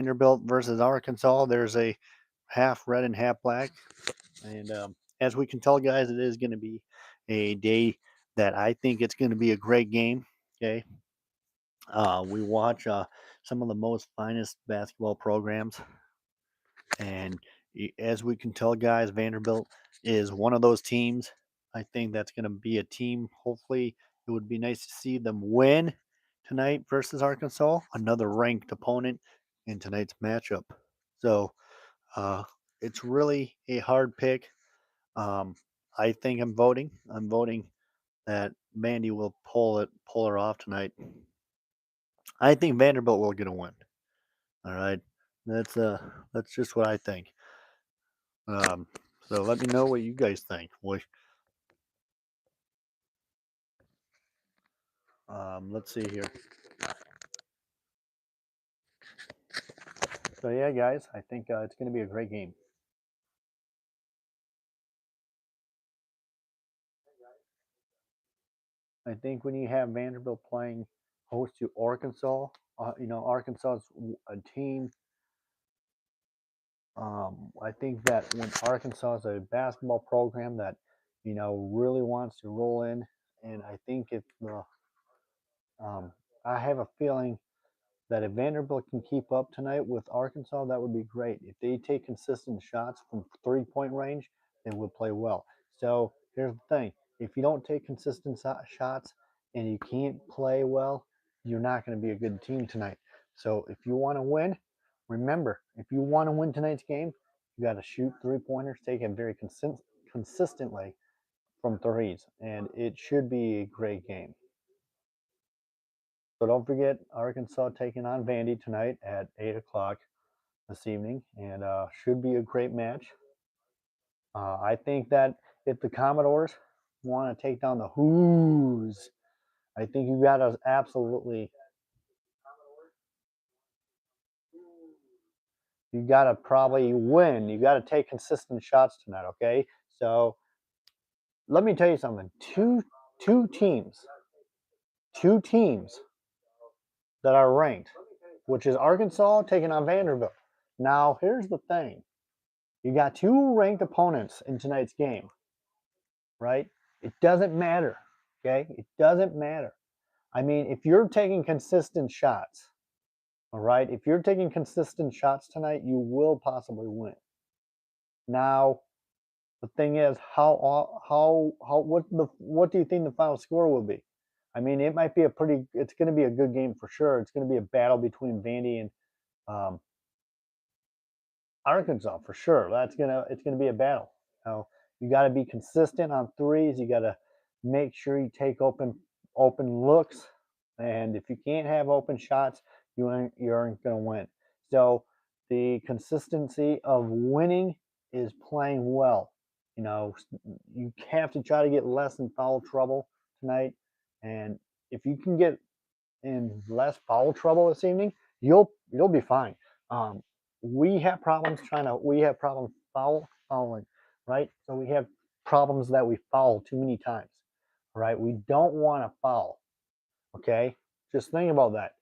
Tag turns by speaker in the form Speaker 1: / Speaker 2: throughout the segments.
Speaker 1: Vanderbilt versus Arkansas. There's a half red and half black. And as we can tell, guys, it is going to be a day that I think it's going to be a great game. Okay. We watch some of the most finest basketball programs. And as we can tell, guys, Vanderbilt is one of those teams. I think that's going to be a team. Hopefully, it would be nice to see them win tonight versus Arkansas, another ranked opponent in tonight's matchup. So it's really a hard pick. Um, I think I'm voting. I'm voting that Vandy will pull her off tonight. I think Vanderbilt will get a win. All right, that's just what I think. Um, so let me know what you guys think. Let's see here. So yeah, guys, I think it's going to be a great game. I think when you have Vanderbilt playing host to Arkansas, Arkansas is a team. I think that when Arkansas is a basketball program that really wants to roll in, and I think if the I have a feeling that if Vanderbilt can keep up tonight with Arkansas, that would be great. If they take consistent shots from 3-point range, they would play well. So here's the thing: if you don't take consistent shots and you can't play well, you're not going to be a good team tonight. So if you want to win, remember, if you want to win tonight's game, you got to shoot 3-pointers, take it very consistently from threes, and it should be a great game. So don't forget Arkansas taking on Vandy tonight at 8 o'clock this evening, and should be a great match. I think that if the Commodores want to take down the Who's, I think you got to absolutely, you got to probably win. You got to take consistent shots tonight, okay? So let me tell you something. Two teams that are ranked, which is Arkansas taking on Vanderbilt. Now, here's the thing. You got two ranked opponents in tonight's game, right? It doesn't matter, okay? It doesn't matter. I mean, if you're taking consistent shots, all right, if you're taking consistent shots tonight, you will possibly win. Now, the thing is, what do you think the final score will be? I mean, it might be it's going to be a good game for sure. It's going to be a battle between Vandy and um, Arkansas for sure. It's gonna be a battle. Now you got to be consistent on threes. You got to make sure you take open looks, and if you can't have open shots, you aren't gonna win. So the consistency of winning is playing well. You know, you have to try to get less in foul trouble tonight, and if you can get in less foul trouble this evening, you'll be fine. Um, we have problems fouling, right? So we have problems that we foul too many times, right? We don't want to foul, okay? Just think about that.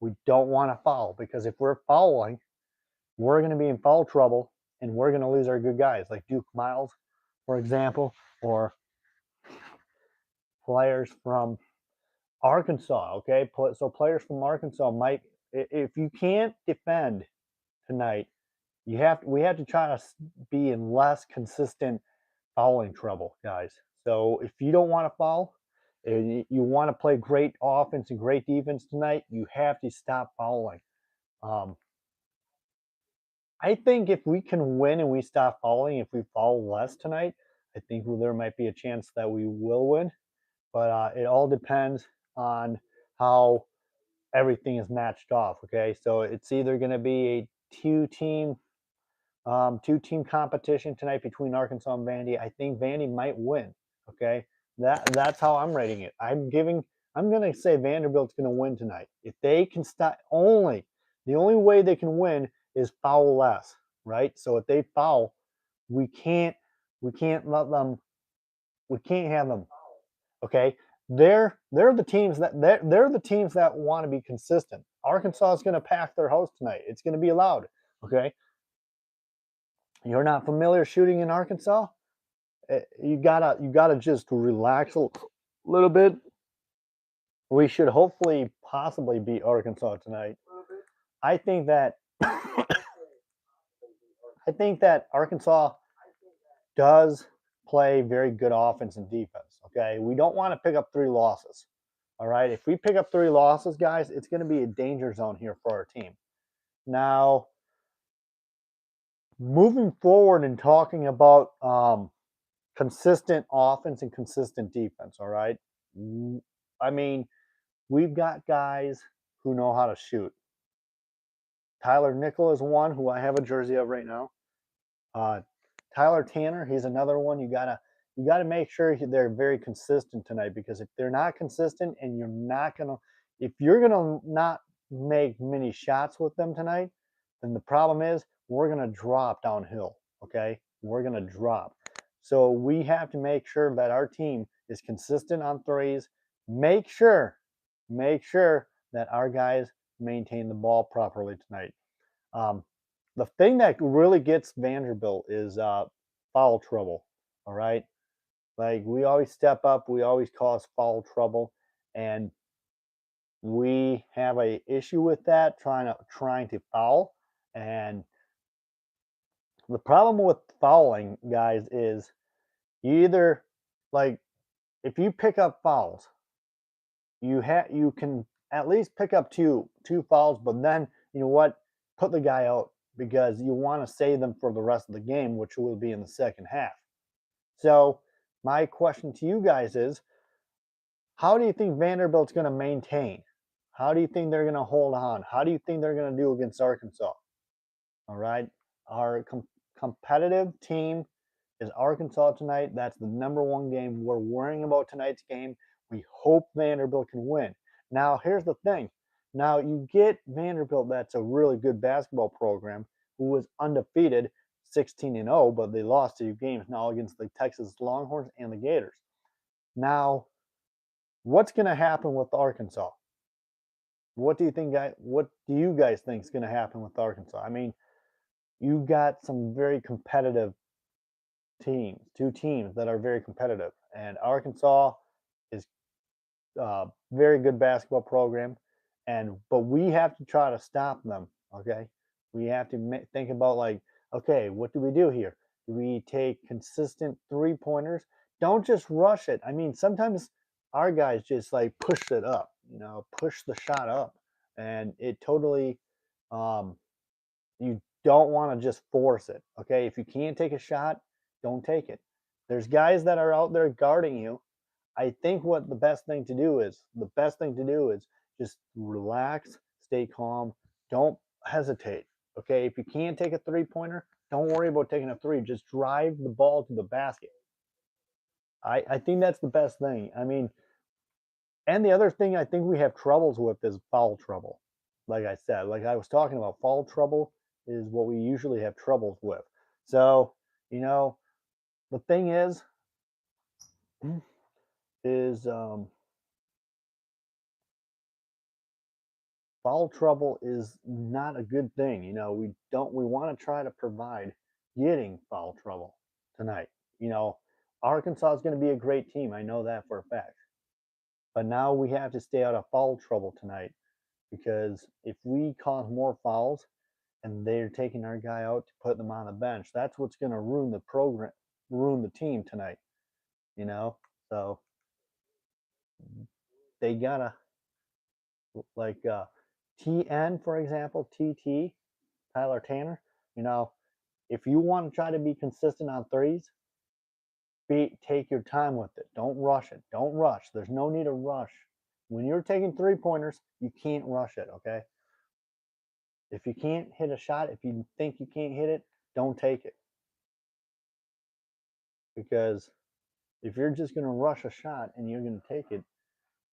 Speaker 1: We don't want to foul because if we're fouling, we're going to be in foul trouble and we're going to lose our good guys like Duke Miles, for example, or players from Arkansas, okay? So players from Arkansas might, if you can't defend tonight, we have to try to be in less consistent fouling trouble, guys. So if you don't want to foul, and you want to play great offense and great defense tonight, you have to stop fouling. Um, I think if we can win and we stop fouling, if we foul less tonight, I think there might be a chance that we will win. But it all depends on how everything is matched off. Okay, so it's either going to be a two team competition tonight between Arkansas and Vandy. I think Vandy might win. Okay, that's how I'm rating it. I'm going to say Vanderbilt's going to win tonight. If they can stop the only way they can win is foul less, right? So if they foul, we can't we can't let them we can't have them. Okay, they're the teams that want to be consistent. Arkansas is going to pack their house tonight. It's going to be loud. Okay. You're not familiar shooting in Arkansas? You gotta just relax a little bit. We should hopefully possibly beat Arkansas tonight. I think that I think that Arkansas does play very good offense and defense. Okay, we don't want to pick up 3 losses. All right, if we pick up 3 losses, guys, it's going to be a danger zone here for our team. Now, moving forward and talking about consistent offense and consistent defense. All right, I mean, we've got guys who know how to shoot. Tyler Nickel is one who I have a jersey of right now. Tyler Tanner, he's another one. You gotta make sure they're very consistent tonight, because if they're not consistent and if you're gonna not make many shots with them tonight, then the problem is we're gonna drop downhill. Okay, we're gonna drop. So we have to make sure that our team is consistent on threes. Make sure that our guys maintain the ball properly tonight. The thing that really gets Vanderbilt is foul trouble. All right, like we always step up, we always cause foul trouble, and we have a issue with that trying to foul. And the problem with fouling, guys, is you either like if you pick up fouls, you can at least pick up two fouls, but then you know what? Put the guy out, because you want to save them for the rest of the game, which will be in the second half. So my question to you guys is, how do you think Vanderbilt's going to maintain? How do you think they're going to hold on? How do you think they're going to do against Arkansas? All right, our competitive team is Arkansas tonight. That's the #1 game we're worrying about tonight's game. We hope Vanderbilt can win. Now, here's the thing. Now, you get Vanderbilt, that's a really good basketball program, who was undefeated 16-0, but they lost 2 games now against the Texas Longhorns and the Gators. Now, what's going to happen with Arkansas? What do you think, guys? What do you guys think is going to happen with Arkansas? I mean, you got some very competitive teams, 2 teams that are very competitive, and Arkansas is a very good basketball program, but we have to try to stop them. Okay, we have to think about, like, okay, what do we do here? Do we take consistent 3-pointers? Don't just rush it. I mean, sometimes our guys just like push it up, push the shot up, and it totally you don't want to just force it. Okay, if you can't take a shot, don't take it. There's guys that are out there guarding you. I think the best thing to do is just relax, stay calm, don't hesitate. Okay, if you can't take a 3-pointer, don't worry about taking a 3. Just drive the ball to the basket. I think that's the best thing. I mean, and the other thing I think we have troubles with is foul trouble. Like I said, like I was talking about, foul trouble is what we usually have troubles with. So, the thing is foul trouble is not a good thing. We want to try to provide getting foul trouble tonight. Arkansas is going to be a great team. I know that for a fact. But now we have to stay out of foul trouble tonight, because if we cause more fouls and they're taking our guy out to put them on the bench, that's what's going to ruin the program, ruin the team tonight. So they gotta, like TN, for example, TT, Tyler Tanner. If you want to try to be consistent on threes, take your time with it. Don't rush it. Don't rush. There's no need to rush. When you're taking 3-pointers, you can't rush it. Okay. If you can't hit a shot, if you think you can't hit it, don't take it. Because if you're just going to rush a shot and you're going to take it,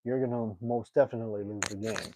Speaker 1: you're going to most definitely lose the game.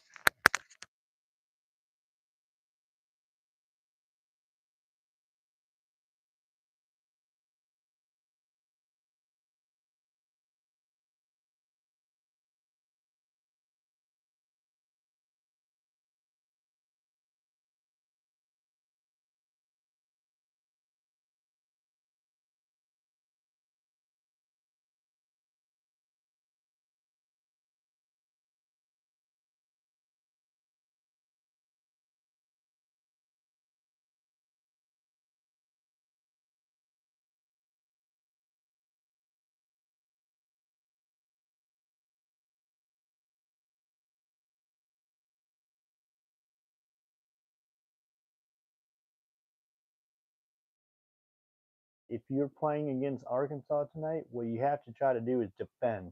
Speaker 1: if you're playing against Arkansas tonight, what you have to try to do is defend.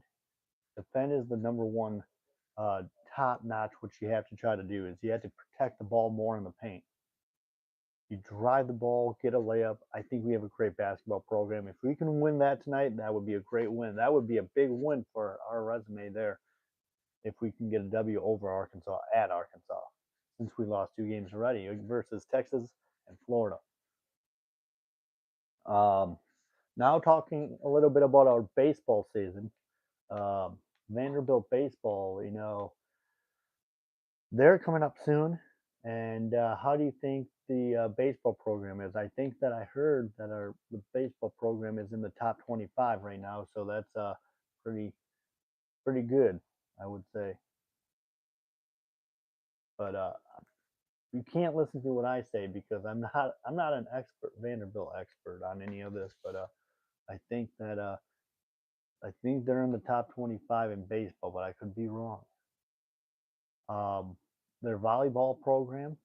Speaker 1: Defend is the number one uh, top notch. What you have to try to do is you have to protect the ball more in the paint. You drive the ball, get a layup. I think we have a great basketball program. If we can win that tonight, that would be a great win. That would be a big win for our resume there if we can get a W over Arkansas at Arkansas, since we lost 2 games already versus Texas and Florida. Now talking a little bit about our baseball season. Vanderbilt baseball, they're coming up soon. And how do you think the baseball program is? I think that I heard that the baseball program is in the top 25 right now, so that's pretty pretty good, I would say. But you can't listen to what I say because I'm not an expert Vanderbilt expert on any of this, but I think that I think they're in the top 25 in baseball, but I could be wrong. Their volleyball program,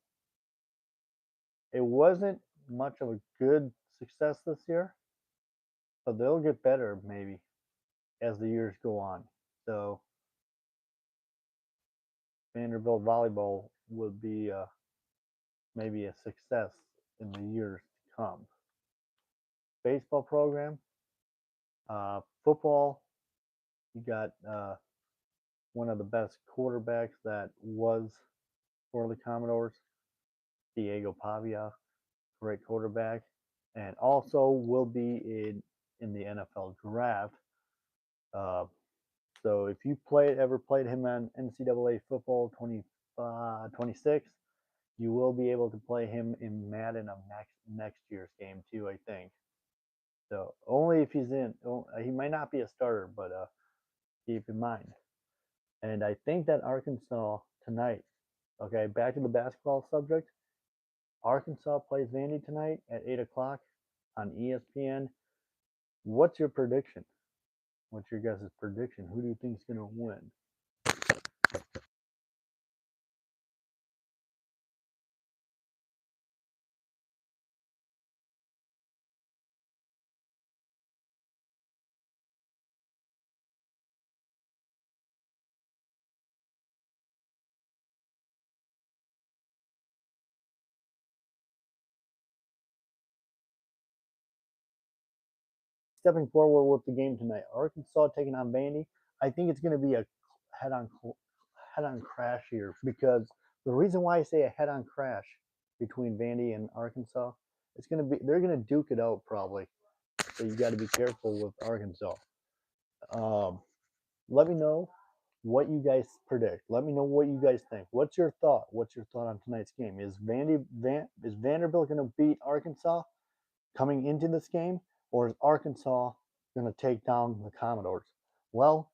Speaker 1: it wasn't much of a good success this year, but they'll get better maybe as the years go on. So Vanderbilt volleyball would be maybe a success in the years to come. Baseball program, football, you got one of the best quarterbacks that was for the Commodores, Diego Pavia, great quarterback, and also will be in the NFL draft. Uh, so if you ever played him on NCAA football 26, you will be able to play him in Madden of next year's game too, I think. So only if he's in. He might not be a starter, but keep in mind. And I think that Arkansas tonight. Okay, back to the basketball subject. Arkansas plays Vandy tonight at 8 o'clock on ESPN. What's your prediction? What's your guys' prediction? Who do you think is going to win? Stepping forward with the game tonight, Arkansas taking on Vandy. I think it's going to be a head-on head-on crash here because the reason why I say a head-on crash between Vandy and Arkansas, it's going to be they're going to duke it out probably. So you got to be careful with Arkansas. Um, let me know what you guys predict. Let me know what you guys think. What's your thought? What's your thought on tonight's game? Is Vanderbilt going to beat Arkansas coming into this game, or is Arkansas going to take down the Commodores? Well,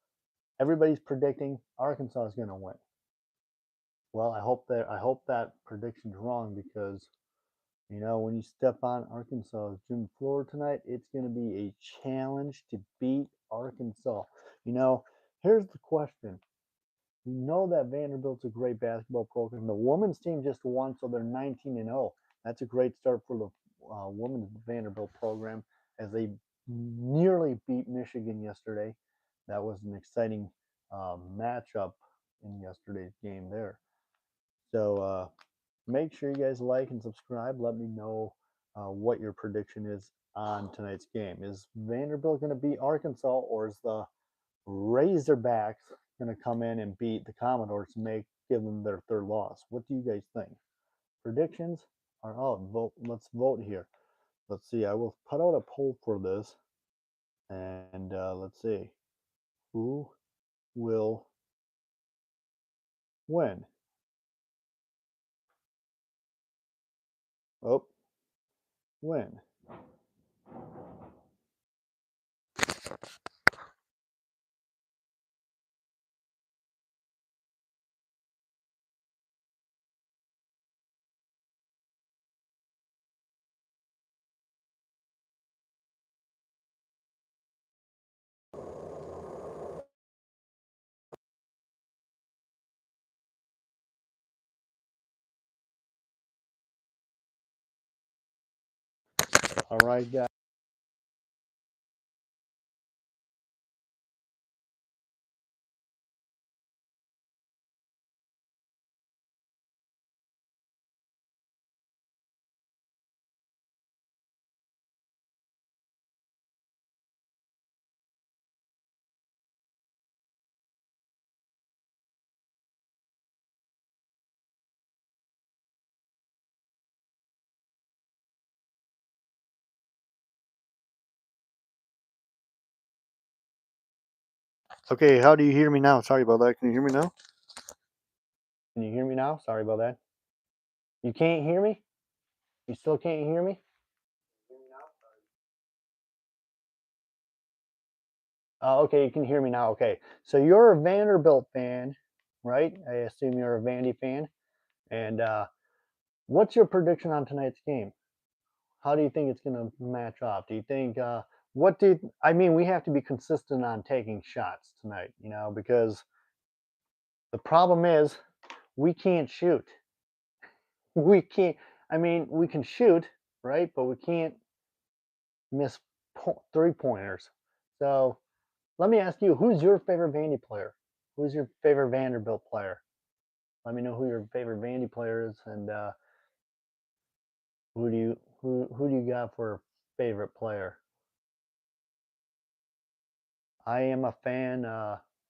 Speaker 1: everybody's predicting Arkansas is going to win. Well, I hope that prediction's wrong because when you step on Arkansas gym floor tonight, it's going to be a challenge to beat Arkansas. Here's the question. We know that Vanderbilt's a great basketball program. The women's team just won, so they're 19-0. That's a great start for the women's Vanderbilt program as they nearly beat Michigan yesterday. That was an exciting matchup in yesterday's game there. So make sure you guys like and subscribe. Let me know what your prediction is on tonight's game. Is Vanderbilt going to beat Arkansas, or is the Razorbacks going to come in and beat the Commodores to give them their third loss? What do you guys think? Predictions are out. Vote. Let's vote here. Let's see. I will put out a poll for this, and let's see who will win. Oh, win. All right, guys. Okay, how do you hear me now? Sorry about that. Can you hear me now? Can you hear me now? Sorry about that. You can't hear me? You still can't hear me? Okay, you can hear me now. Okay. So you're a Vanderbilt fan, right? I assume you're a Vandy fan. And what's your prediction on tonight's game? How do you think it's going to match up? Do you think I mean, we have to be consistent on taking shots tonight, because the problem is we can't shoot. We can't I mean, we can shoot, right? But we can't miss three-pointers. So, let me ask you, who's your favorite Vandy player? Who's your favorite Vanderbilt player? Let me know who your favorite Vandy player is, and who do you got for favorite player? I am a fan.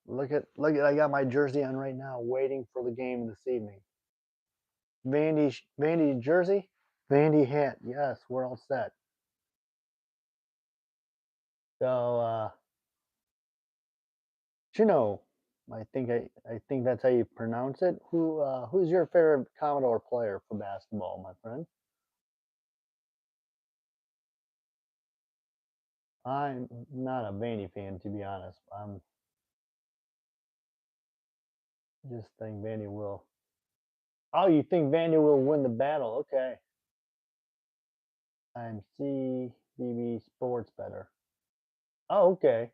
Speaker 1: Look at I got my jersey on right now, waiting for the game this evening. Vandy jersey, Vandy hat. Yes, we're all set. So Chino, I think that's how you pronounce it. Who's your favorite Commodore player for basketball, my friend? I'm not a Vandy fan, to be honest. I'm just think Vandy will. Oh, you think Vandy will win the battle? Okay. I'm CBB Sports better. Oh, okay.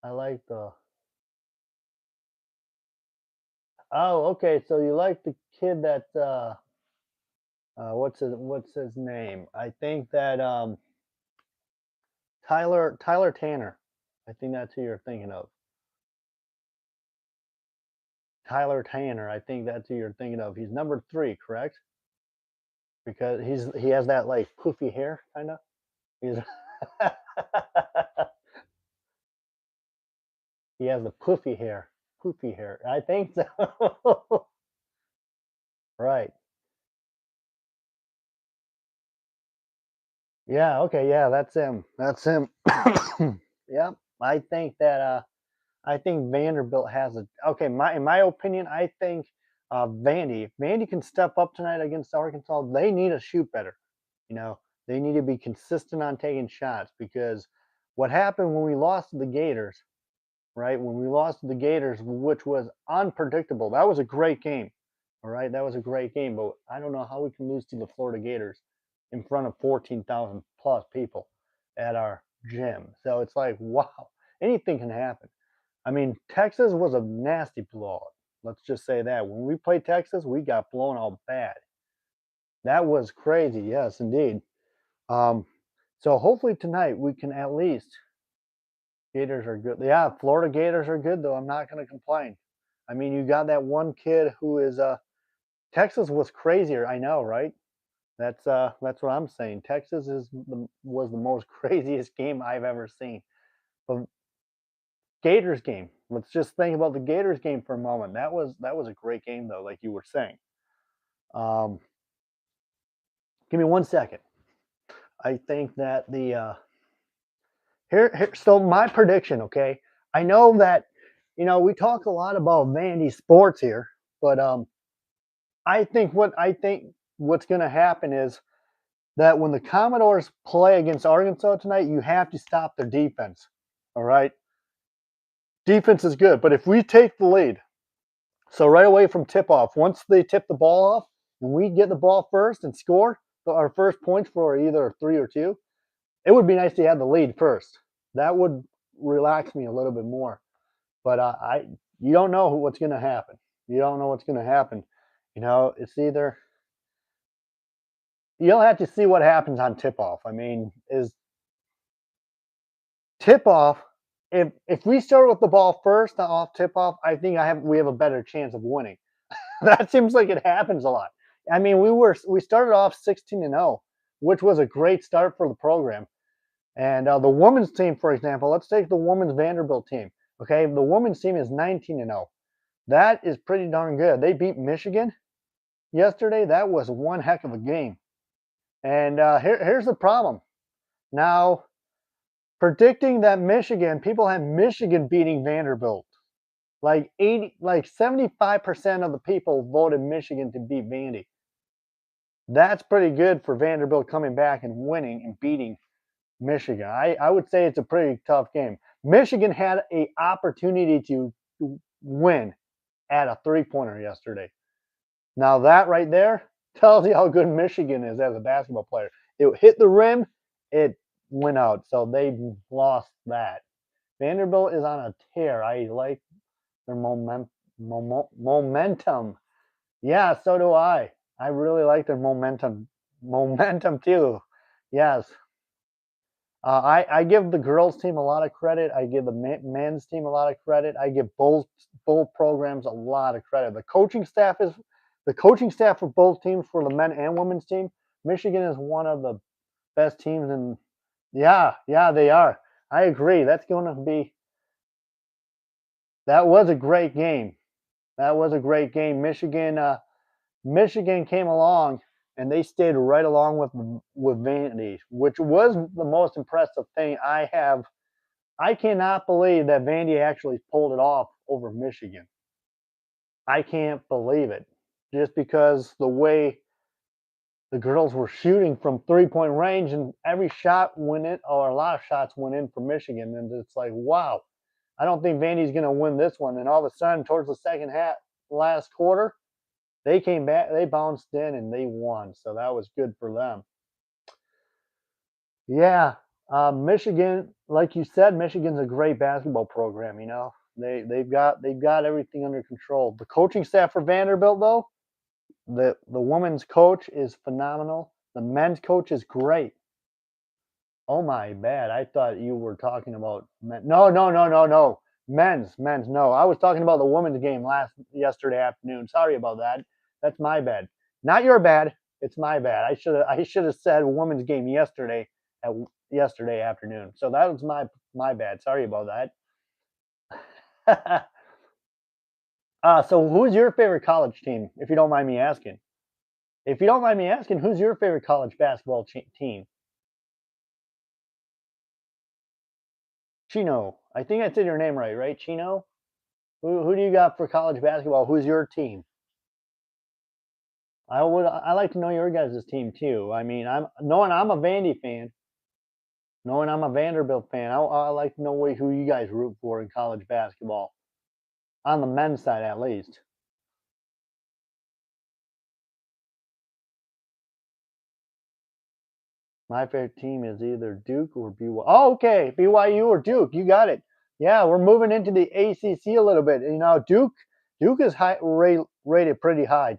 Speaker 1: I like the. Oh, okay. So you like the kid that what's his name? I think that Tyler Tanner. I think that's who you're thinking of. Tyler Tanner. I think that's who you're thinking of. He's number 3, correct? Because he has that like poofy hair, kind of. He's he has the poofy hair. Poofy hair. I think so. Right. Yeah. Okay. Yeah. That's him. That's him. Yep. I think Vanderbilt has a okay. In my opinion, I think Vandy. If Vandy can step up tonight against Arkansas, they need to shoot better. You know, they need to be consistent on taking shots because what happened when we lost to the Gators, right? When we lost to the Gators, which was unpredictable, that was a great game. All right, that was a great game, but I don't know how we can lose to the Florida Gators in front of 14,000 plus people at our gym. So it's like, wow, anything can happen. I mean, Texas was a nasty blowout. Let's just say that. When we played Texas, we got blown out bad. That was crazy. Yes, indeed. Um, so hopefully tonight we can at least. Gators are good. Yeah, Florida Gators are good though. I'm not going to complain. I mean, you got that one kid who is Texas was crazier. I know, right? That's what I'm saying. Texas was the most craziest game I've ever seen. But Gators game. Let's just think about the Gators game for a moment. That was a great game though, like you were saying. Um, give me 1 second. I think that the here so my prediction. Okay, I know that we talk a lot about Vandy sports here, but I think what's going to happen is that when the Commodores play against Arkansas tonight, you have to stop their defense. All right, defense is good, but if we take the lead, so right away from tip off, once they tip the ball off, and we get the ball first and score our first points for either 3 or 2, it would be nice to have the lead first. That would relax me a little bit more. But you don't know what's going to happen. You don't know what's going to happen. It's either you'll have to see what happens on tip off. I mean, is tip off if we start with the ball first off tip off, I think we have a better chance of winning. That seems like it happens a lot. I mean, we started off 16-0, which was a great start for the program. And the women's team, for example, let's take the women's Vanderbilt team. Okay, the women's team is 19-0. That is pretty darn good. They beat Michigan yesterday. That was one heck of a game. And here's the problem. Now, predicting that Michigan, people had Michigan beating Vanderbilt. Like 75% of the people voted Michigan to beat Vandy. That's pretty good for Vanderbilt coming back and winning and beating Michigan. I would say it's a pretty tough game. Michigan had an opportunity to win at a three-pointer yesterday. Now that right there tells you how good Michigan is as a basketball player. It hit the rim, it went out. So they lost that. Vanderbilt is on a tear. I like their momentum. Yeah, so do I. I really like their momentum. Momentum too. Yes. I give the girls team a lot of credit. I give the men's team a lot of credit. I give both programs a lot of credit. The coaching staff for both teams, for the men and women's team. Michigan is one of the best teams, and yeah, they are. I agree. That was a great game. That was a great game. Michigan came along and they stayed right along with Vandy, which was the most impressive thing I have. I cannot believe that Vandy actually pulled it off over Michigan. I can't believe it, just because the way the girls were shooting from three-point range, and every shot went in, or a lot of shots went in for Michigan, and it's like, wow, I don't think Vandy's going to win this one. And all of a sudden, towards the second half, last quarter, they came back, they bounced in, and they won. So that was good for them. Yeah, Michigan, like you said, Michigan's a great basketball program. You know, they've got everything under control. The coaching staff for Vanderbilt, though, the women's coach is phenomenal. The men's coach is great. Oh my bad. I thought you were talking about men. No. Men's. No, I was talking about the women's game yesterday afternoon. Sorry about that. That's my bad. Not your bad. It's my bad. I should have said women's game yesterday afternoon. So that was my bad. Sorry about that. So who's your favorite college team, if you don't mind me asking? If you don't mind me asking, who's your favorite college basketball team? Chino. I think I said your name right? Chino? Who do you got for college basketball? Who's your team? I like to know your guys' team too. I mean, I'm a Vandy fan, knowing I'm a Vanderbilt fan. I like to know who you guys root for in college basketball, on the men's side at least. My favorite team is either Duke or BYU. Oh, okay, BYU or Duke. You got it. Yeah, we're moving into the ACC a little bit. You know, Duke is rated pretty high.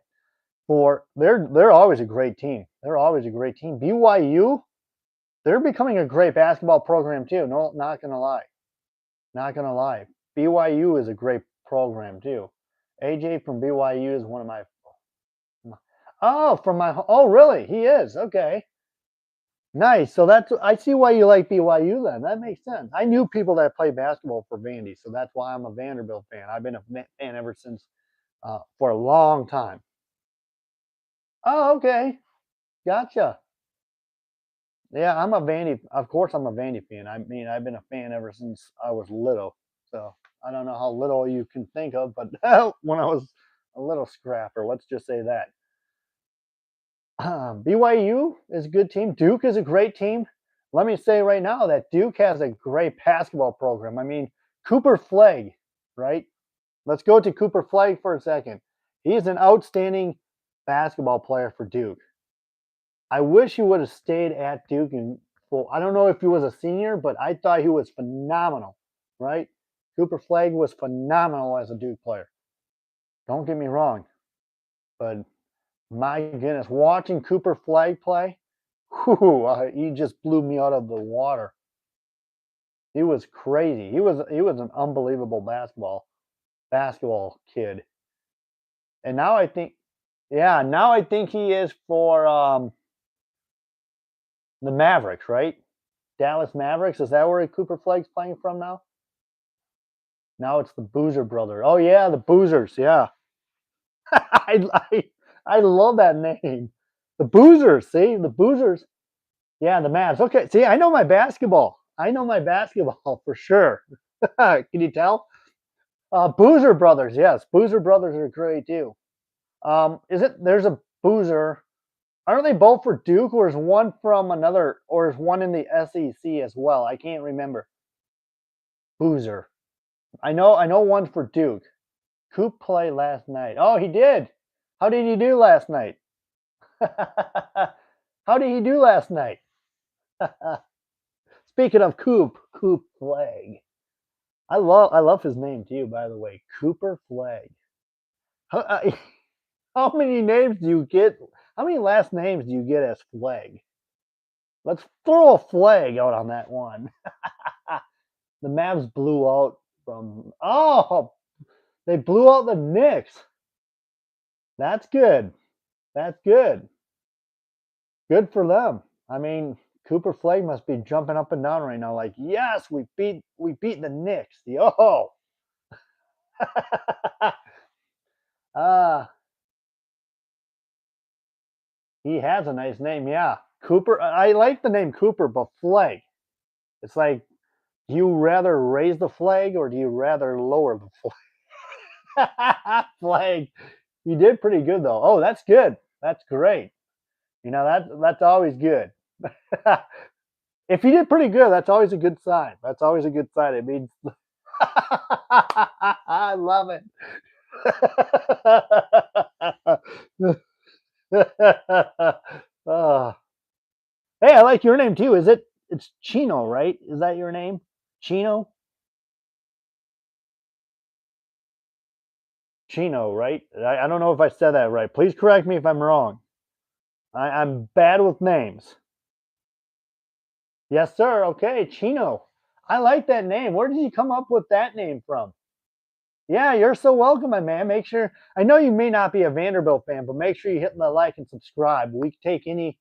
Speaker 1: They're always a great team. They're always a great team. BYU, they're becoming a great basketball program too. No, not gonna lie. Not gonna lie. BYU is a great program too. AJ from BYU is one of my. Oh, really? He is. Okay. Nice. So I see why you like BYU then. That makes sense. I knew people that play basketball for Vandy, so that's why I'm a Vanderbilt fan. I've been a fan ever since, for a long time. Oh, okay. Gotcha. Yeah, I'm a Vandy. Of course, I'm a Vandy fan. I mean, I've been a fan ever since I was little. So I don't know how little you can think of, but when I was a little scrapper, let's just say that. BYU is a good team. Duke is a great team. Let me say right now that Duke has a great basketball program. I mean, Cooper Flagg, right? Let's go to Cooper Flagg for a second. He's an outstanding basketball player for Duke. I wish he would have stayed at Duke. And well, I don't know if he was a senior, but I thought he was phenomenal, right? Cooper Flagg was phenomenal as a Duke player. Don't get me wrong, but my goodness, watching Cooper Flagg play, he just blew me out of the water. He was crazy. He was an unbelievable basketball kid. And now I think he is for the Mavericks, right? Dallas Mavericks. Is that where Cooper Flagg's playing from now? Now it's the Boozer brother. Oh yeah, the Boozers. Yeah. I love that name. The Boozers. See, the Boozers. Yeah, the Mavs. Okay. See, I know my basketball. I know my basketball for sure. Can you tell? Boozer Brothers, yes, Boozer Brothers are great too. Is it? There's a Boozer. Aren't they both for Duke, or is one from another, or is one in the SEC as well? I can't remember. Boozer. I know one's for Duke. Coop played last night. Oh, he did. How did he do last night? How did he do last night? Speaking of Coop Flag. I love his name too, by the way. Cooper Flag. How, how many names do you get? How many last names do you get as Flag? Let's throw a flag out on that one. The Mavs blew out from. Oh, they blew out the Knicks. That's good. That's good. Good for them. I mean, Cooper Flag must be jumping up and down right now, like, yes, we beat the Knicks. Yo. Ah, he has a nice name, yeah. Cooper. I like the name Cooper, but Flag. It's like, do you rather raise the flag or do you rather lower the flag? Flag. You did pretty good though. Oh, that's good. That's great. That's always good. If you did pretty good, that's always a good sign. That's always a good sign. It means I love it. Oh. Hey, I like your name too. It's Chino, right? Is that your name? Chino? Chino, right? I don't know if I said that right. Please correct me if I'm wrong. I'm bad with names. Yes, sir. Okay, Chino. I like that name. Where did you come up with that name from? Yeah, you're so welcome, my man. Make sure I know you may not be a Vanderbilt fan, but make sure you hit the like and subscribe. We take any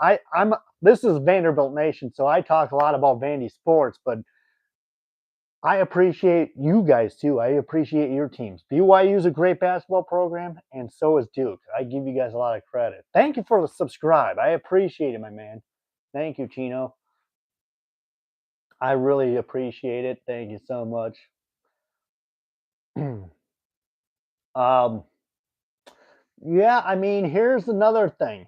Speaker 1: I'm this is Vanderbilt Nation, so I talk a lot about Vandy sports, but I appreciate you guys too. I appreciate your teams. BYU is a great basketball program, and so is Duke. I give you guys a lot of credit. Thank you for the subscribe. I appreciate it, my man. Thank you, Chino. I really appreciate it. Thank you so much. um, yeah, I mean, here's another thing.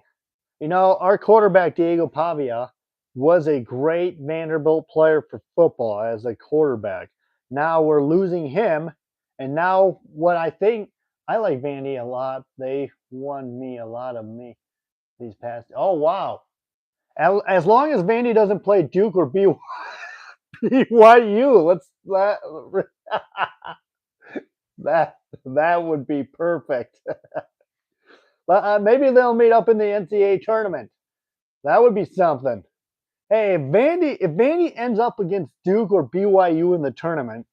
Speaker 1: Our quarterback Diego Pavia was a great Vanderbilt player for football as a quarterback. Now we're losing him, and now what I think I like Vandy a lot. They won me a lot of me these past. Oh wow! As long as Vandy doesn't play Duke or BYU, let's that that would be perfect. Maybe they'll meet up in the NCAA tournament. That would be something. Hey, if Vandy ends up against Duke or BYU in the tournament,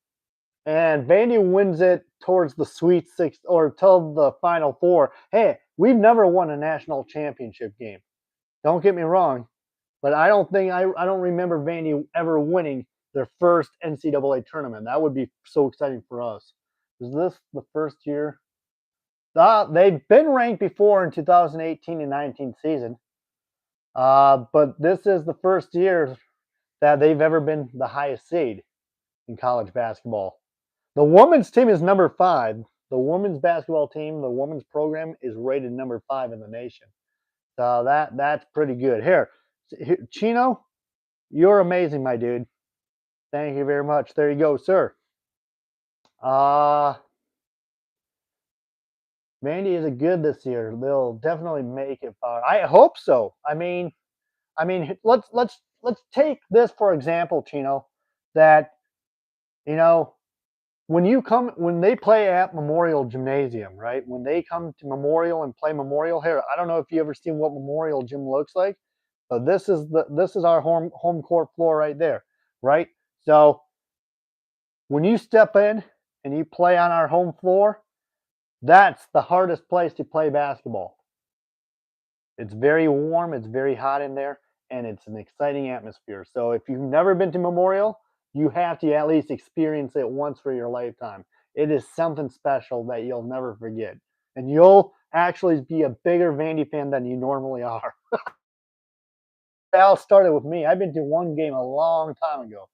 Speaker 1: and Vandy wins it towards the Sweet Six or till the Final Four, hey, we've never won a national championship game. Don't get me wrong, but I don't remember Vandy ever winning their first NCAA tournament. That would be so exciting for us. Is this the first year? They've been ranked before in 2018 and 19 season, but this is the first year that they've ever been the highest seed in college basketball. The women's team is number 5. The women's basketball team, the women's program is rated number 5 in the nation. So that's pretty good. Here, Chino, you're amazing, my dude. Thank you very much. There you go, sir. Uh Vandy is a good this year. They'll definitely make it far. I hope so. Let's take this for example, Chino, that you know when they play at Memorial Gymnasium, right? When they come to Memorial and play Memorial here, I don't know if you ever seen what Memorial Gym looks like, but this is our home court floor right there, right? So when you step in and you play on our home floor, that's the hardest place to play basketball. It's very warm, it's very hot in there, and it's an exciting atmosphere. So if you've never been to Memorial, you have to at least experience it once for your lifetime. It is something special that you'll never forget. And you'll actually be a bigger Vandy fan than you normally are. all started with me. I've been to one game a long time ago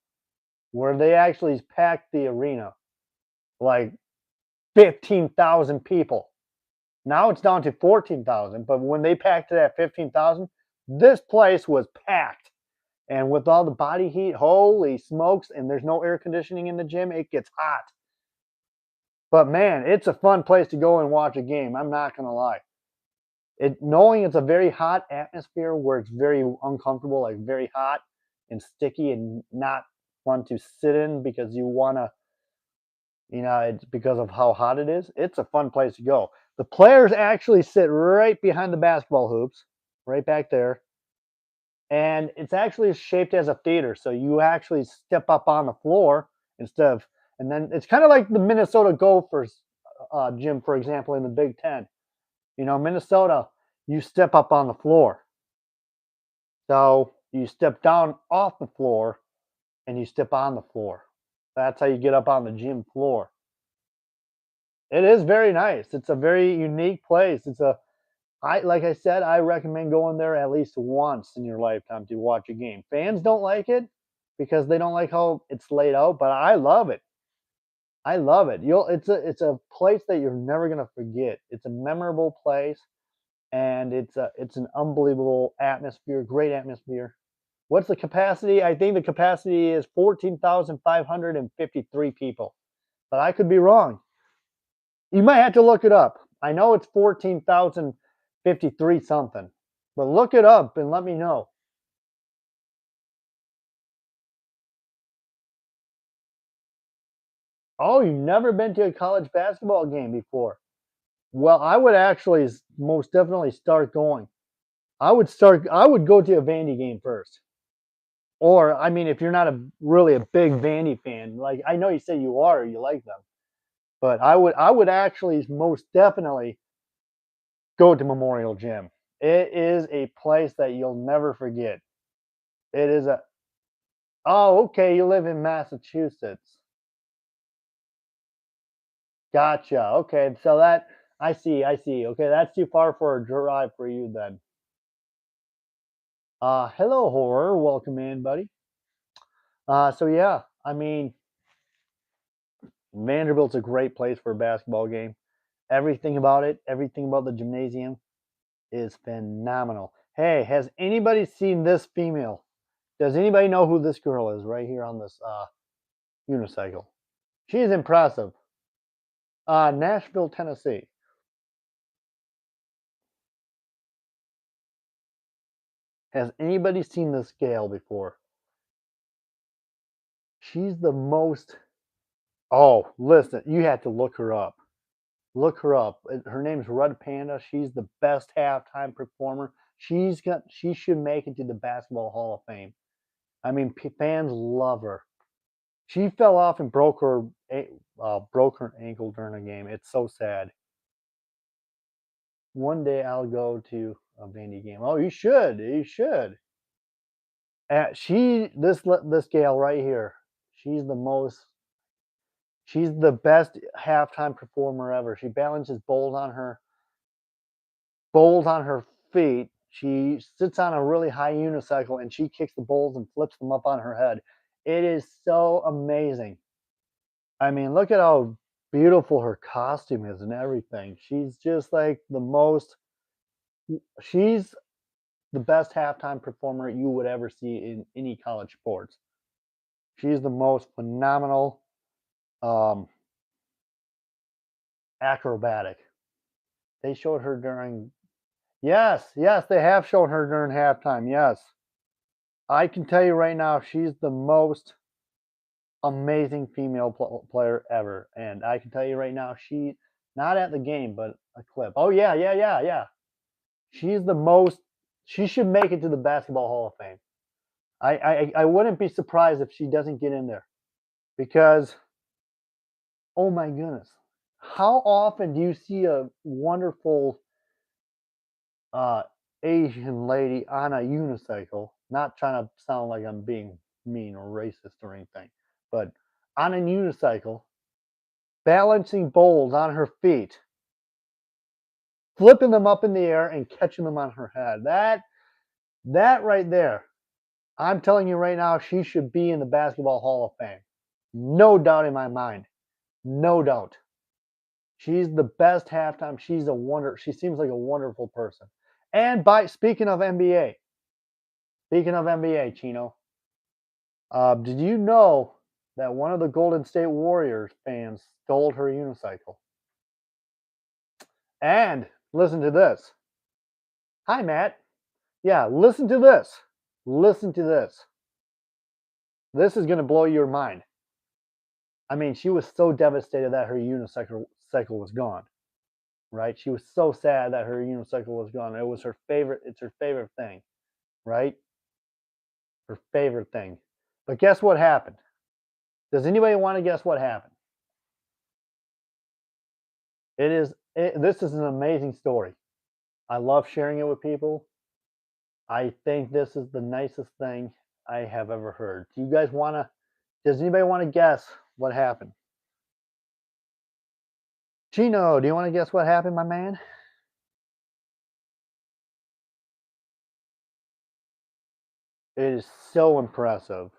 Speaker 1: where they actually packed the arena, like 15,000 people. Now it's down to 14,000, but when they packed it at 15,000, this place was packed. And with all the body heat, holy smokes, and there's no air conditioning in the gym, it gets hot. But man, it's a fun place to go and watch a game. I'm not going to lie. Knowing it's a very hot atmosphere where it's very uncomfortable, like very hot and sticky and not fun to sit in because you want to, it's because of how hot it is. It's a fun place to go. The players actually sit right behind the basketball hoops, right back there. And it's actually shaped as a theater. So you actually step up on the floor instead of, and then it's kind of like the Minnesota Gophers gym, for example, in the Big Ten. Minnesota, you step up on the floor. So you step down off the floor and you step on the floor. That's how you get up on the gym floor. It is very nice. It's a very unique place. Like I said, I recommend going there at least once in your lifetime to watch a game. Fans don't like it because they don't like how it's laid out, but I love it. I love it. It's a place that you're never gonna forget. It's a memorable place, and it's an unbelievable atmosphere, great atmosphere. What's the capacity? I think the capacity is 14,553 people, but I could be wrong. You might have to look it up. I know it's 14,053 something, but look it up and let me know. Oh, you've never been to a college basketball game before? Well, I would actually most definitely start going. I would go to a Vandy game first. Or, I mean, if you're not really a big Vandy fan, like I know you say you are, you like them, but I would actually most definitely go to Memorial Gym. It is a place that you'll never forget. It is a Oh, okay, you live in Massachusetts. Gotcha. Okay, so I see, I see. Okay, that's too far for a drive for you then. Hello, horror. Welcome in, buddy. So yeah, I mean, Vanderbilt's a great place for a basketball game. Everything about it, everything about the gymnasium is phenomenal. Hey, has anybody seen this female? Does anybody know who this girl is right here on this unicycle? She's impressive. Nashville, Tennessee. Has anybody seen this gal before? She's the most. Oh, listen, you have to look her up. Look her up. Her name's Red Panda. She's the best halftime performer. She should make it to the Basketball Hall of Fame. I mean, fans love her. She fell off and broke her ankle during a game. It's so sad. One day I'll go to a Vandy game. Oh, you should. You should. This gal right here. She's the most. She's the best halftime performer ever. She balances bowls on her feet. She sits on a really high unicycle and she kicks the bowls and flips them up on her head. It is so amazing. I mean, look at how beautiful her costume is and everything. She's just like she's the best halftime performer you would ever see in any college sports. She's the most phenomenal um, acrobatic. They showed her during. Yes, yes, they have shown her during halftime. Yes. I can tell you right now, she's the most amazing female player ever. And I can tell you right now, not at the game, but a clip. Oh, yeah, yeah, yeah, yeah. She's the most, she should make it to the Basketball Hall of Fame. I wouldn't be surprised if she doesn't get in there because, oh my goodness, how often do you see a wonderful uh, Asian lady on a unicycle? Not trying to sound like I'm being mean or racist or anything, but on a unicycle, balancing bowls on her feet, flipping them up in the air and catching them on her head. That right there I'm telling you right now, she should be in the Basketball Hall of Fame. No doubt in my mind. No doubt. She's the best halftime. She's a wonder. She seems like a wonderful person. And by speaking of NBA, Chino, did you know that one of the Golden State Warriors fans stole her unicycle? And listen to this. Hi, Matt. Yeah, listen to this. Listen to this. This is going to blow your mind. I mean, she was so devastated that her unicycle was gone, right? She was so sad that her unicycle was gone. It was her favorite. It's her favorite thing, right? Her favorite thing. But guess what happened? Does anybody want to guess what happened? This is an amazing story. I love sharing it with people. I think this is the nicest thing I have ever heard. Do you guys want to? Does anybody want to guess what happened? Chino, do you want to guess what happened, my man? It is so impressive.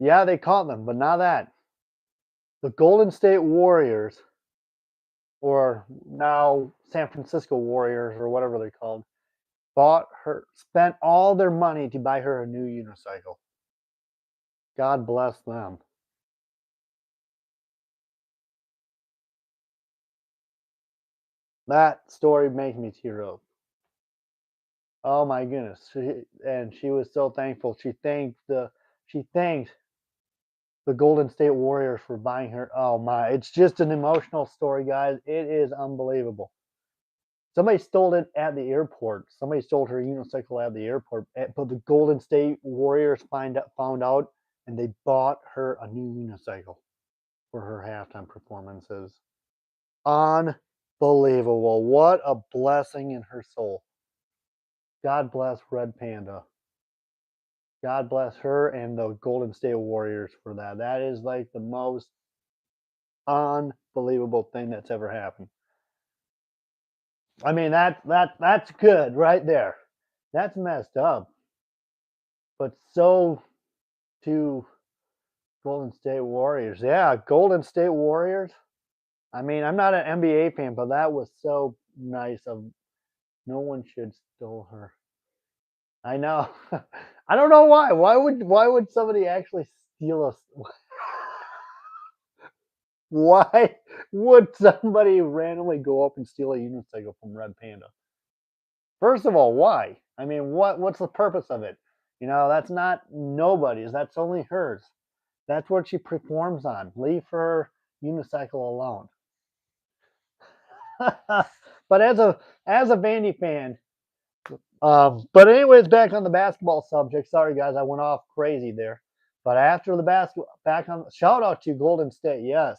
Speaker 1: Yeah, they caught them, but not that. The Golden State Warriors, or now San Francisco Warriors, or whatever they're called, spent all their money to buy her a new unicycle. God bless them. That story makes me tear up. Oh my goodness. And she was so thankful. She thanked the Golden State Warriors for buying her. Oh my, it's just an emotional story, guys. It is unbelievable. Somebody stole it at the airport. Somebody stole her unicycle at the airport. But the Golden State Warriors found out, and they bought her a new unicycle for her halftime performances. Unbelievable. What a blessing in her soul. God bless Red Panda. God bless her and the Golden State Warriors for that. That is like the most unbelievable thing that's ever happened. I mean that's good right there. That's messed up. But so to Golden State Warriors. Yeah, Golden State Warriors. I mean, I'm not an NBA fan, but that was so nice of no one should steal her. I know. I don't know why. Why would somebody actually steal us? Why would somebody randomly go up and steal a unicycle from Red Panda? First of all, why? I mean, what's the purpose of it? That's not nobody's. That's only hers. That's what she performs on. Leave her unicycle alone. But as a Vandy fan, but anyways, back on the basketball subject. Sorry guys, I went off crazy there. But after the basketball, back on shout out to Golden State, yes.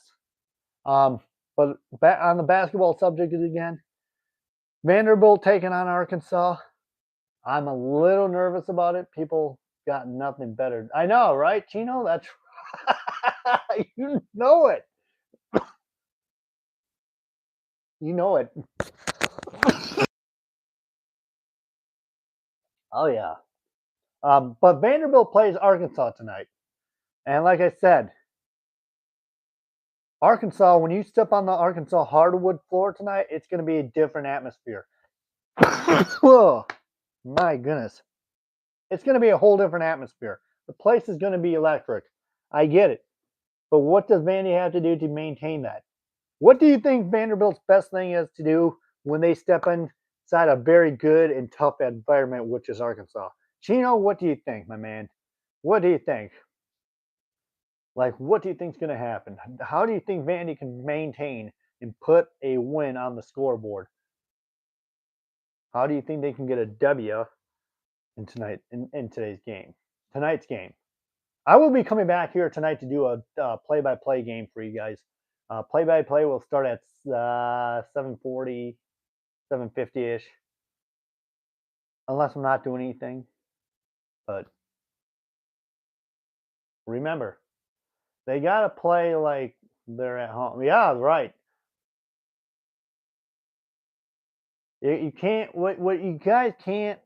Speaker 1: Um, but back on the basketball subject again, Vanderbilt taking on Arkansas. I'm a little nervous about it. People got nothing better. I know, right, Chino? That's you know it. You know it. Oh yeah. But Vanderbilt plays Arkansas tonight, and like I said, Arkansas. When you step on the Arkansas hardwood floor tonight, it's going to be a different atmosphere. Oh my goodness, it's going to be a whole different atmosphere. The place is going to be electric. I get it, but what does Vandy have to do to maintain that? What do you think Vanderbilt's best thing is to do when they step inside a very good and tough environment, which is Arkansas? Chino, what do you think, my man? What do you think? Like, what do you think is going to happen? How do you think Vandy can maintain and put a win on the scoreboard? How do you think they can get a W in today's game, tonight's game? I will be coming back here tonight to do a play-by-play game for you guys. Play-by-play will start at 7:40, 7:50 ish, unless I'm not doing anything. But remember, they gotta play like they're at home. Yeah, right. You can't what you guys can't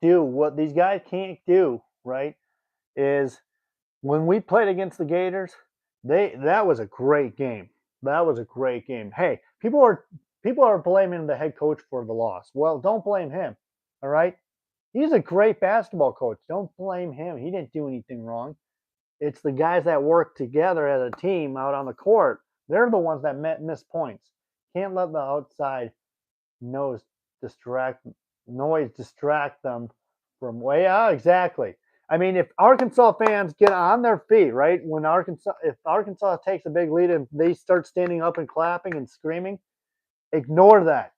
Speaker 1: do, what these guys can't do, right? Is when we played against the Gators, that was a great game. That was a great game. Hey, people are blaming the head coach for the loss. Well, don't blame him. All right? He's a great basketball coach. Don't blame him. He didn't do anything wrong. It's the guys that work together as a team out on the court. They're the ones that miss points. Can't let the outside noise distract noise distract them from way out. Exactly. I mean, if Arkansas fans get on their feet, right, when if Arkansas takes a big lead and they start standing up and clapping and screaming, ignore that.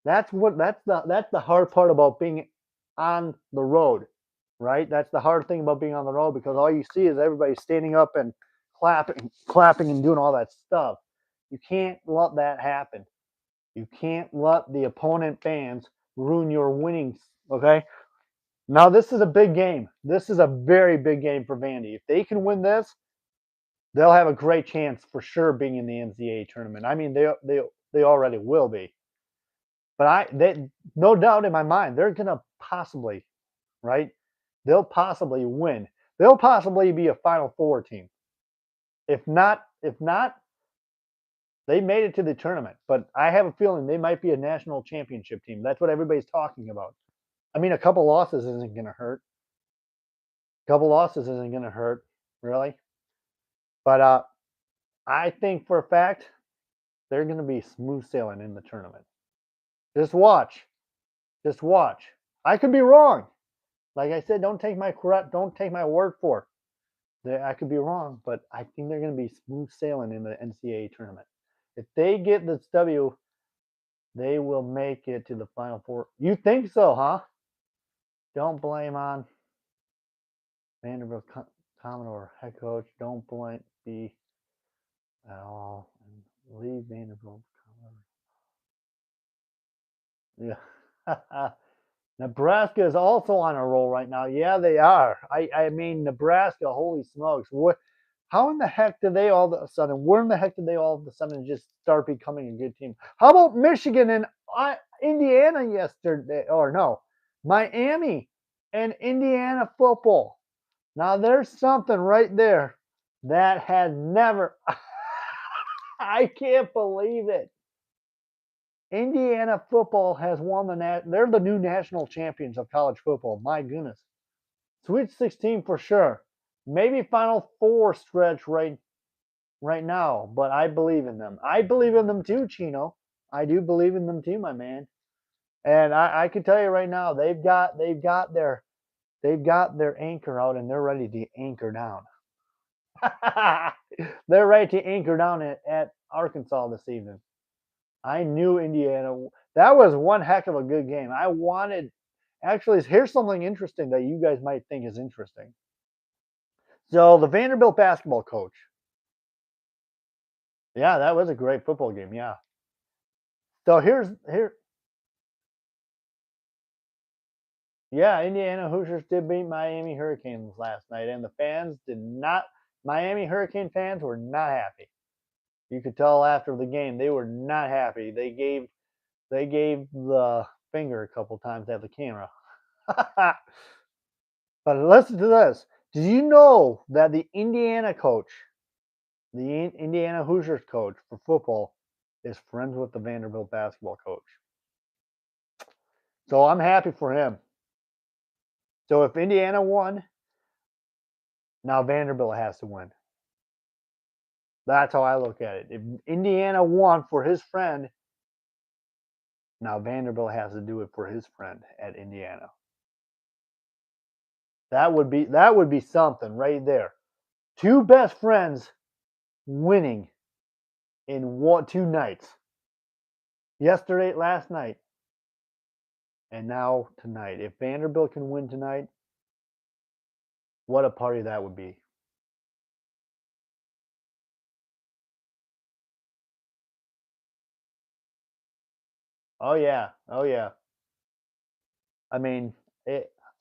Speaker 1: That's the hard part about being on the road, right? That's the hard thing about being on the road because all you see is everybody standing up and clapping and doing all that stuff. You can't let that happen. You can't let the opponent fans ruin your winnings. Okay. Now this is a big game. This is a very big game for Vandy. If they can win this, they'll have a great chance for sure being in the NCAA tournament. I mean, they already will be. But no doubt in my mind, they're gonna possibly, right? They'll possibly win. They'll possibly be a Final Four team. If not, they made it to the tournament. But I have a feeling they might be a national championship team. That's what everybody's talking about. I mean, a couple losses isn't gonna hurt. A couple losses isn't gonna hurt, really. But I think for a fact they're gonna be smooth sailing in the tournament. Just watch. Just watch. I could be wrong. Like I said, don't take my word for it. I could be wrong, but I think they're going to be smooth sailing in the NCAA tournament. If they get this W, they will make it to the Final Four. You think so, huh? Don't blame on Vanderbilt Commodore head coach. Don't blame the at all. Leave Vanderbilt Commodore. Yeah. Nebraska is also on a roll right now. Yeah, they are. I mean, Nebraska, holy smokes. How in the heck did they all of a sudden, where in the heck did they all of a sudden just start becoming a good team? How about Michigan and Indiana yesterday? Or no, Miami and Indiana football. Now there's something right there that had never, I can't believe it. Indiana football has won they're the new national champions of college football. My goodness. Sweet 16 for sure. Maybe Final Four stretch right now, but I believe in them. I believe in them too, Chino. I do believe in them too, my man. And I can tell you right now, they've got their anchor out and they're ready to anchor down. They're ready to anchor down at Arkansas this evening. I knew Indiana. That was one heck of a good game. Actually, here's something interesting that you guys might think is interesting. So the Vanderbilt basketball coach. Yeah, that was a great football game. Yeah. So here. Yeah, Indiana Hoosiers did beat Miami Hurricanes last night, and the fans did not. Miami Hurricane fans were not happy. You could tell after the game they were not happy. They gave the finger a couple times at the camera. But listen to this. Did you know that the Indiana Hoosiers coach for football, is friends with the Vanderbilt basketball coach? So I'm happy for him. So if Indiana won, now Vanderbilt has to win. That's how I look at it. If Indiana won for his friend, now Vanderbilt has to do it for his friend at Indiana. That would be something right there. Two best friends winning in 2 nights. Last night, and now tonight. If Vanderbilt can win tonight, what a party that would be. Oh yeah. Oh yeah. I mean,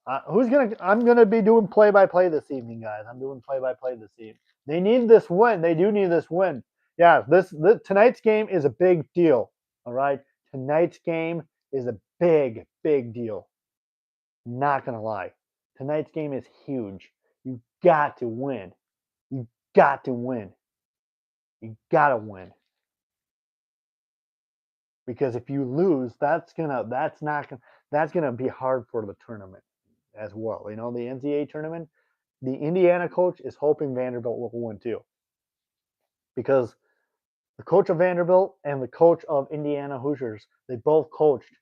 Speaker 1: I'm gonna be doing play-by-play this evening, guys. I'm doing play-by-play this evening. They need this win. They do need this win. Yeah, this tonight's game is a big deal. All right, tonight's game is a big, big deal. Not going to lie. Tonight's game is huge. You got to win. You got to win. You got to win. Because if you lose, that's gonna be hard for the tournament as well. You know, the NCAA tournament, the Indiana coach is hoping Vanderbilt will win too. Because the coach of Vanderbilt and the coach of Indiana Hoosiers, they both coached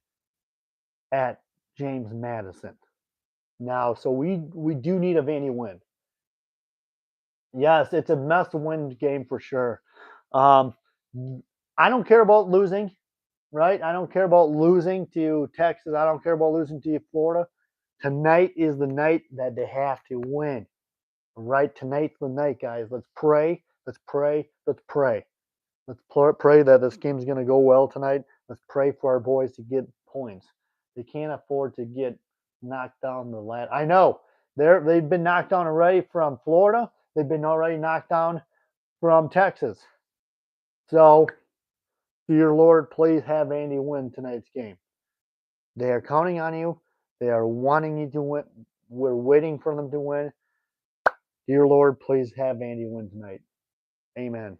Speaker 1: at James Madison. Now, so we do need a Vandy win. Yes, it's a must-win game for sure. Um, I don't care about losing, right? I don't care about losing to Texas. I don't care about losing to Florida. Tonight is the night that they have to win. Right? Tonight's the night, guys. Let's pray. Let's pray. Let's pray. Let's pray that this game's going to go well tonight. Let's pray for our boys to get points. They can't afford to get knocked down the ladder. I know they've been knocked down already from Florida. They've been already knocked down from Texas. So, dear Lord, please have Andy win tonight's game. They are counting on you. They are wanting you to win. We're waiting for them to win. Dear Lord, please have Andy win tonight. Amen.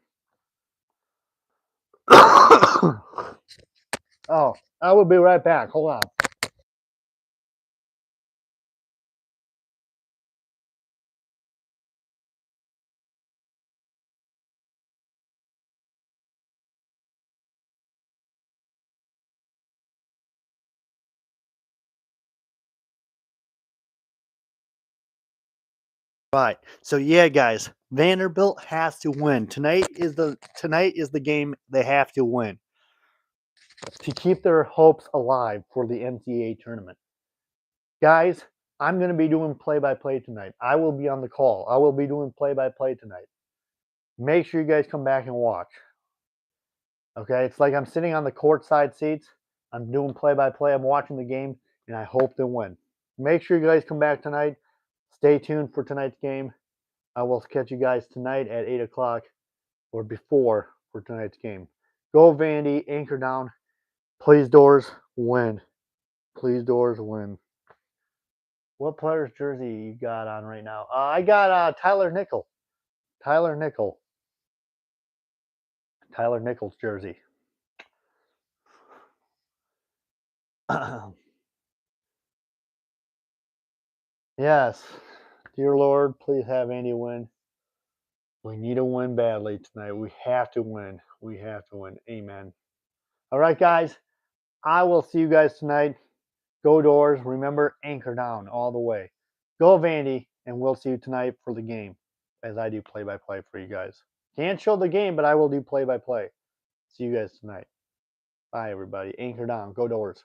Speaker 1: Oh, I will be right back. Hold on. Right. So yeah, guys, Vanderbilt has to win. Tonight is the game they have to win to keep their hopes alive for the NCAA tournament. Guys, I'm going to be doing play-by-play tonight. I will be on the call. I will be doing play-by-play tonight. Make sure you guys come back and watch. Okay, it's like I'm sitting on the courtside seats. I'm doing play-by-play. I'm watching the game, and I hope to win. Make sure you guys come back tonight. Stay tuned for tonight's game. I will catch you guys tonight at 8 o'clock or before for tonight's game. Go Vandy, anchor down. Please doors, win. Please doors, win. What player's jersey you got on right now? I got Tyler Nickel. Tyler Nickel. Tyler Nickel's jersey. Yes. Dear Lord, please have Andy win. We need to win badly tonight. We have to win. We have to win. Amen. All right, guys. I will see you guys tonight. Go Doors. Remember, anchor down all the way. Go Vandy, and we'll see you tonight for the game as I do play-by-play for you guys. Can't show the game, but I will do play-by-play. See you guys tonight. Bye, everybody. Anchor down. Go Doors.